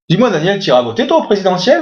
Dis-moi, Daniel, tu iras voter toi au présidentiel?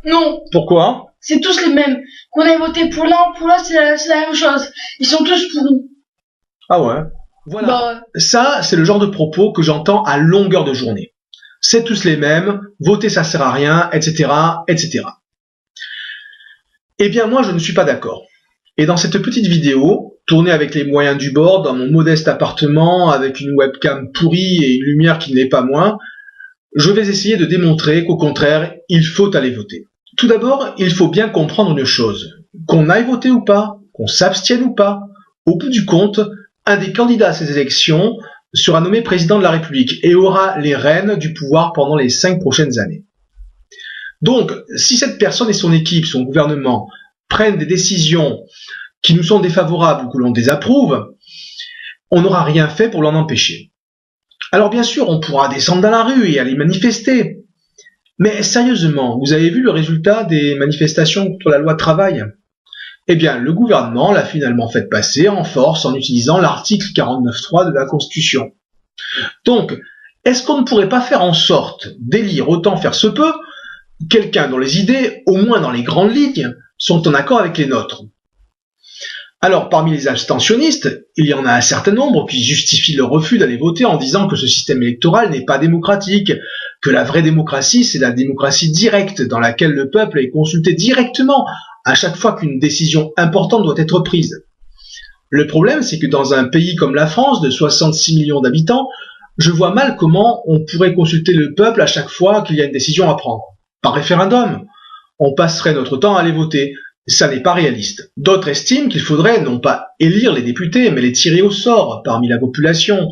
Non, Pourquoi? c'est tous les mêmes. Qu'on ait voté pour l'un ou pour l'autre, c'est la même chose. Ils sont tous pourris. Ah ouais. Voilà. Bah, Ça, c'est le genre de propos que j'entends à longueur de journée. C'est tous les mêmes, voter ça sert à rien, etc., etc. Eh bien, moi, je ne suis pas d'accord. Et dans cette petite vidéo, tournée avec les moyens du bord, dans mon modeste appartement, avec une webcam pourrie et une lumière qui ne l'est pas moins, je vais essayer de démontrer qu'au contraire, il faut aller voter. Tout d'abord, il faut bien comprendre une chose. Qu'on aille voter ou pas, qu'on s'abstienne ou pas, au bout du compte, un des candidats à ces élections sera nommé président de la République et aura les rênes du pouvoir pendant les 5 prochaines années. Donc, si cette personne et son équipe, son gouvernement, prennent des décisions qui nous sont défavorables ou que l'on désapprouve, on n'aura rien fait pour l'en empêcher. Alors bien sûr, on pourra descendre dans la rue et aller manifester. Mais sérieusement, vous avez vu le résultat des manifestations contre la loi travail? Eh bien, le gouvernement l'a finalement fait passer en force en utilisant l'article 49.3 de la Constitution. Donc, est-ce qu'on ne pourrait pas faire en sorte d'élire, autant faire se peut, quelqu'un dont les idées, au moins dans les grandes lignes, sont en accord avec les nôtres? Alors, parmi les abstentionnistes, il y en a un certain nombre qui justifient le refus d'aller voter en disant que ce système électoral n'est pas démocratique, que la vraie démocratie, c'est la démocratie directe, dans laquelle le peuple est consulté directement à chaque fois qu'une décision importante doit être prise. Le problème, c'est que dans un pays comme la France, de 66 millions d'habitants, je vois mal comment on pourrait consulter le peuple à chaque fois qu'il y a une décision à prendre. Par référendum, on passerait notre temps à aller voter. Ça n'est pas réaliste. D'autres estiment qu'il faudrait non pas élire les députés, mais les tirer au sort parmi la population,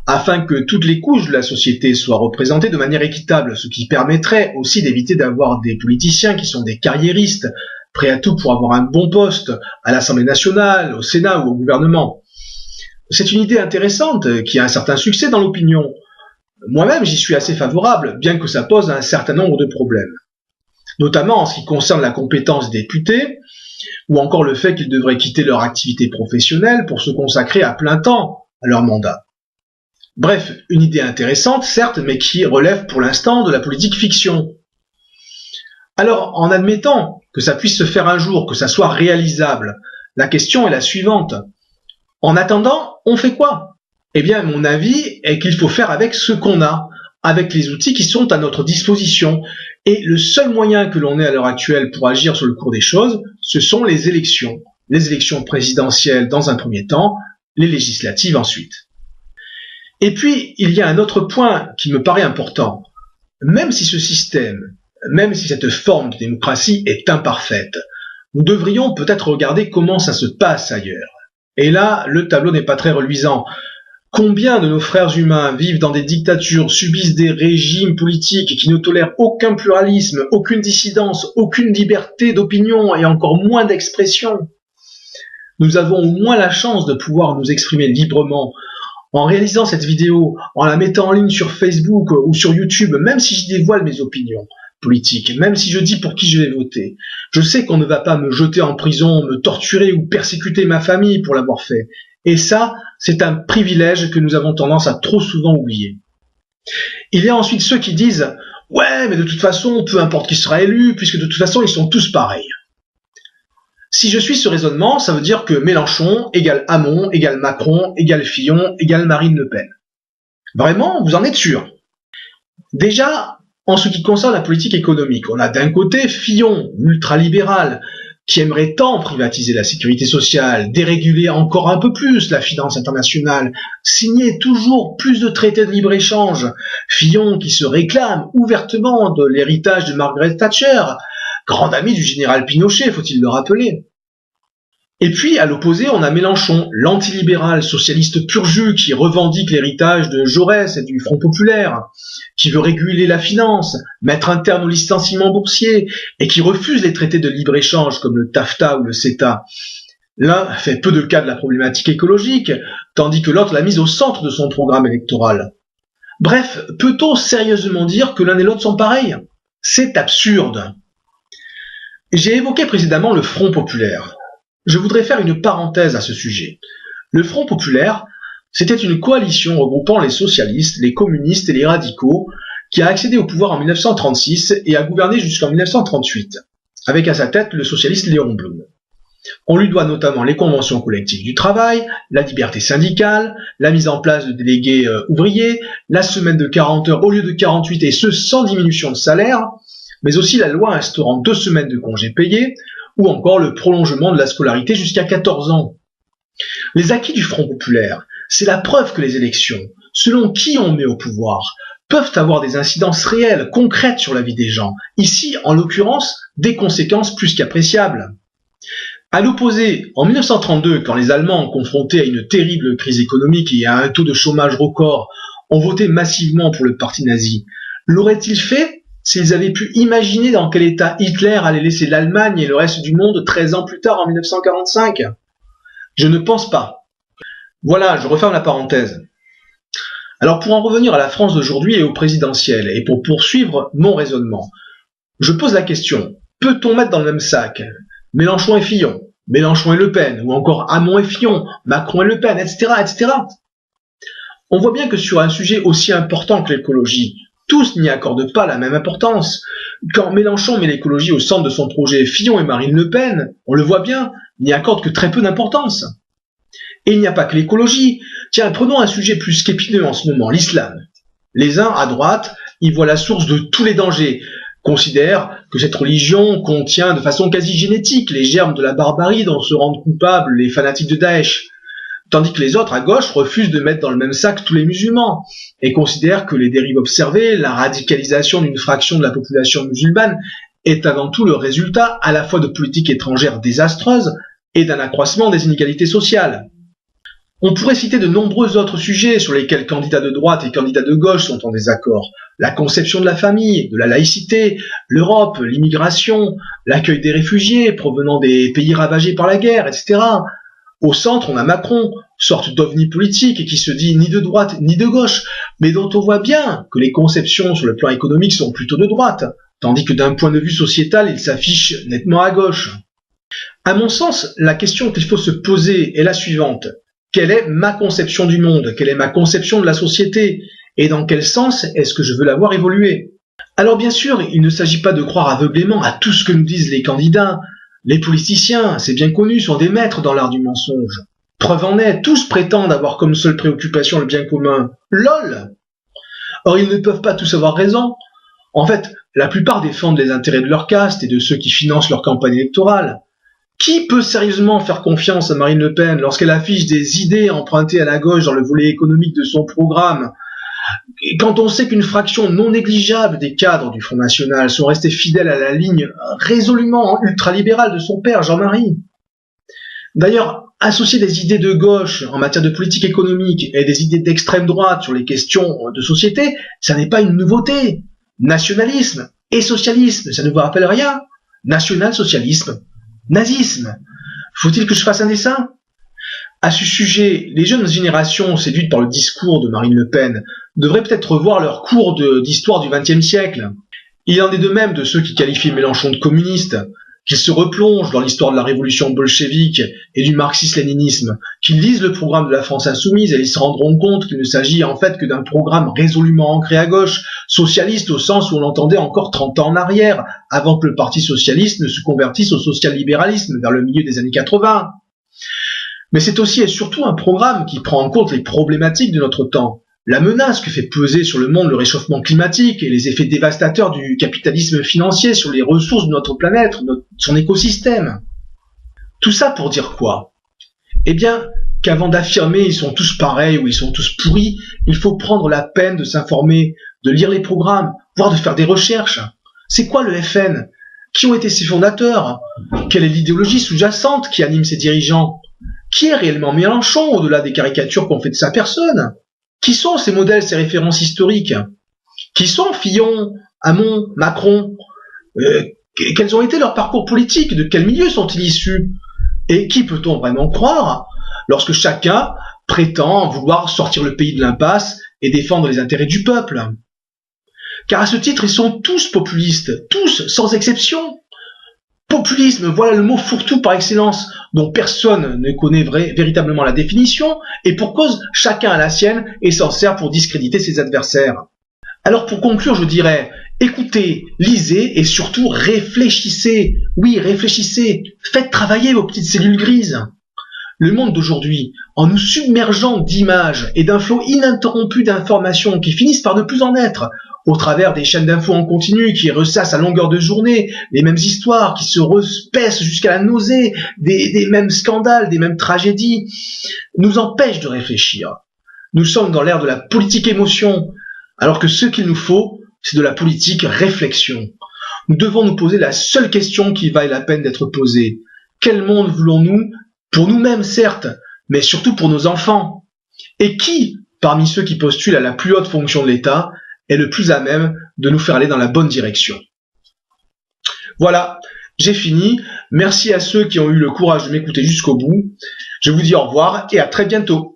afin que toutes les couches de la société soient représentées de manière équitable, ce qui permettrait aussi d'éviter d'avoir des politiciens qui sont des carriéristes, prêts à tout pour avoir un bon poste à l'Assemblée nationale, au Sénat ou au gouvernement. C'est une idée intéressante qui a un certain succès dans l'opinion. Moi-même, j'y suis assez favorable, bien que ça pose un certain nombre de problèmes. Notamment en ce qui concerne la compétence des députés, ou encore le fait qu'ils devraient quitter leur activité professionnelle pour se consacrer à plein temps à leur mandat. Bref, une idée intéressante, certes, mais qui relève pour l'instant de la politique fiction. Alors, en admettant que ça puisse se faire un jour, que ça soit réalisable, la question est la suivante. En attendant, on fait quoi? Eh bien, mon avis est qu'il faut faire avec ce qu'on a, avec les outils qui sont à notre disposition. Et le seul moyen que l'on ait à l'heure actuelle pour agir sur le cours des choses, ce sont les élections. Les élections présidentielles dans un premier temps, les législatives ensuite. Et puis, il y a un autre point qui me paraît important. Même si ce système, même si cette forme de démocratie est imparfaite, nous devrions peut-être regarder comment ça se passe ailleurs. Et là, le tableau n'est pas très reluisant. Combien de nos frères humains vivent dans des dictatures, subissent des régimes politiques qui ne tolèrent aucun pluralisme, aucune dissidence, aucune liberté d'opinion et encore moins d'expression? Nous avons au moins la chance de pouvoir nous exprimer librement. En réalisant cette vidéo, en la mettant en ligne sur Facebook ou sur YouTube, même si je dévoile mes opinions politiques, même si je dis pour qui je vais voter, je sais qu'on ne va pas me jeter en prison, me torturer ou persécuter ma famille pour l'avoir fait. Et ça, c'est un privilège que nous avons tendance à trop souvent oublier. Il y a ensuite ceux qui disent « Ouais, mais de toute façon, peu importe qui sera élu, puisque de toute façon, ils sont tous pareils. » Si je suis ce raisonnement, ça veut dire que Mélenchon égale Hamon, égale Macron, égale Fillon, égale Marine Le Pen. Vraiment, vous en êtes sûr? Déjà, en ce qui concerne la politique économique, on a d'un côté Fillon, ultralibéral, qui aimerait tant privatiser la sécurité sociale, déréguler encore un peu plus la finance internationale, signer toujours plus de traités de libre-échange. Fillon qui se réclame ouvertement de l'héritage de Margaret Thatcher, grande amie du général Pinochet, faut-il le rappeler. Et puis, à l'opposé, on a Mélenchon, l'antilibéral socialiste pur jus qui revendique l'héritage de Jaurès et du Front populaire, qui veut réguler la finance, mettre un terme au licenciement boursier et qui refuse les traités de libre-échange comme le TAFTA ou le CETA. L'un fait peu de cas de la problématique écologique, tandis que l'autre l'a mise au centre de son programme électoral. Bref, peut-on sérieusement dire que l'un et l'autre sont pareils? C'est absurde. J'ai évoqué précédemment le Front populaire. Je voudrais faire une parenthèse à ce sujet. Le Front populaire, c'était une coalition regroupant les socialistes, les communistes et les radicaux qui a accédé au pouvoir en 1936 et a gouverné jusqu'en 1938, avec à sa tête le socialiste Léon Blum. On lui doit notamment les conventions collectives du travail, la liberté syndicale, la mise en place de délégués ouvriers, la semaine de 40 heures au lieu de 48 et ce sans diminution de salaire, mais aussi la loi instaurant 2 semaines de congés payés, ou encore le prolongement de la scolarité jusqu'à 14 ans. Les acquis du Front populaire, c'est la preuve que les élections, selon qui on met au pouvoir, peuvent avoir des incidences réelles, concrètes sur la vie des gens. Ici, en l'occurrence, des conséquences plus qu'appréciables. À l'opposé, en 1932, quand les Allemands, confrontés à une terrible crise économique et à un taux de chômage record, ont voté massivement pour le parti nazi, l'auraient-ils fait s'ils avaient pu imaginer dans quel état Hitler allait laisser l'Allemagne et le reste du monde 13 ans plus tard en 1945 ? Je ne pense pas. Voilà, je referme la parenthèse. Alors pour en revenir à la France d'aujourd'hui et au présidentiel, et pour poursuivre mon raisonnement, je pose la question, peut-on mettre dans le même sac Mélenchon et Fillon, Mélenchon et Le Pen, ou encore Hamon et Fillon, Macron et Le Pen, etc., etc. On voit bien que sur un sujet aussi important que l'écologie, tous n'y accordent pas la même importance. Quand Mélenchon met l'écologie au centre de son projet, Fillon et Marine Le Pen, on le voit bien, n'y accordent que très peu d'importance. Et il n'y a pas que l'écologie. Tiens, prenons un sujet plus qu'épineux en ce moment, l'islam. Les uns, à droite, y voient la source de tous les dangers, considèrent que cette religion contient de façon quasi génétique les germes de la barbarie dont se rendent coupables les fanatiques de Daesh, tandis que les autres, à gauche, refusent de mettre dans le même sac tous les musulmans, et considèrent que les dérives observées, la radicalisation d'une fraction de la population musulmane, est avant tout le résultat à la fois de politiques étrangères désastreuses et d'un accroissement des inégalités sociales. On pourrait citer de nombreux autres sujets sur lesquels candidats de droite et candidats de gauche sont en désaccord. La conception de la famille, de la laïcité, l'Europe, l'immigration, l'accueil des réfugiés provenant des pays ravagés par la guerre, etc. Au centre, on a Macron, sorte d'ovni politique qui se dit ni de droite ni de gauche, mais dont on voit bien que les conceptions sur le plan économique sont plutôt de droite, tandis que d'un point de vue sociétal, il s'affiche nettement à gauche. À mon sens, la question qu'il faut se poser est la suivante. Quelle est ma conception du monde? Quelle est ma conception de la société? Et dans quel sens est-ce que je veux la voir évoluer? Alors bien sûr, il ne s'agit pas de croire aveuglément à tout ce que nous disent les candidats. Les politiciens, c'est bien connu, sont des maîtres dans l'art du mensonge. Preuve en est, tous prétendent avoir comme seule préoccupation le bien commun. LOL! Or, ils ne peuvent pas tous avoir raison. En fait, la plupart défendent les intérêts de leur caste et de ceux qui financent leur campagne électorale. Qui peut sérieusement faire confiance à Marine Le Pen lorsqu'elle affiche des idées empruntées à la gauche dans le volet économique de son programme, quand on sait qu'une fraction non négligeable des cadres du Front National sont restés fidèles à la ligne résolument ultralibérale de son père, Jean-Marie? D'ailleurs, associer des idées de gauche en matière de politique économique et des idées d'extrême droite sur les questions de société, ça n'est pas une nouveauté. Nationalisme et socialisme, ça ne vous rappelle rien? National-socialisme, nazisme. Faut-il que je fasse un dessin? À ce sujet, les jeunes générations séduites par le discours de Marine Le Pen devraient peut-être revoir leur cours d'histoire du XXe siècle. Il en est de même de ceux qui qualifient Mélenchon de communiste, qu'ils se replongent dans l'histoire de la révolution bolchevique et du marxisme-léninisme, qu'ils lisent le programme de la France insoumise et ils se rendront compte qu'il ne s'agit en fait que d'un programme résolument ancré à gauche, socialiste au sens où on l'entendait encore 30 ans en arrière, avant que le Parti socialiste ne se convertisse au social-libéralisme vers le milieu des années 80. Mais c'est aussi et surtout un programme qui prend en compte les problématiques de notre temps, la menace que fait peser sur le monde le réchauffement climatique et les effets dévastateurs du capitalisme financier sur les ressources de notre planète, son écosystème. Tout ça pour dire quoi? Eh bien, qu'avant d'affirmer ils sont tous pareils ou ils sont tous pourris, il faut prendre la peine de s'informer, de lire les programmes, voire de faire des recherches. C'est quoi le FN? Qui ont été ses fondateurs? Quelle est l'idéologie sous-jacente qui anime ses dirigeants? Qui est réellement Mélenchon au-delà des caricatures qu'on fait de sa personne? Qui sont ces modèles, ces références historiques? Qui sont Fillon, Hamon, Macron? Quels ont été leurs parcours politiques? De quel milieu sont-ils issus? Et qui peut-on vraiment croire lorsque chacun prétend vouloir sortir le pays de l'impasse et défendre les intérêts du peuple? Car à ce titre, ils sont tous populistes, tous, sans exception. Populisme, voilà le mot fourre-tout par excellence, dont personne ne connaît véritablement la définition, et pour cause, chacun a la sienne et s'en sert pour discréditer ses adversaires. Alors pour conclure, je dirais, écoutez, lisez et surtout réfléchissez. Oui, réfléchissez. Faites travailler vos petites cellules grises. Le monde d'aujourd'hui, en nous submergeant d'images et d'un flot ininterrompu d'informations qui finissent par ne plus en être, au travers des chaînes d'infos en continu qui ressassent à longueur de journée les mêmes histoires, qui se repaissent jusqu'à la nausée, des mêmes scandales, des mêmes tragédies, nous empêchent de réfléchir. Nous sommes dans l'ère de la politique émotion, alors que ce qu'il nous faut, c'est de la politique réflexion. Nous devons nous poser la seule question qui vaille la peine d'être posée. Quel monde voulons-nous? Pour nous-mêmes, certes, mais surtout pour nos enfants. Et qui, parmi ceux qui postulent à la plus haute fonction de l'État, est le plus à même de nous faire aller dans la bonne direction? Voilà, j'ai fini. Merci à ceux qui ont eu le courage de m'écouter jusqu'au bout. Je vous dis au revoir et à très bientôt.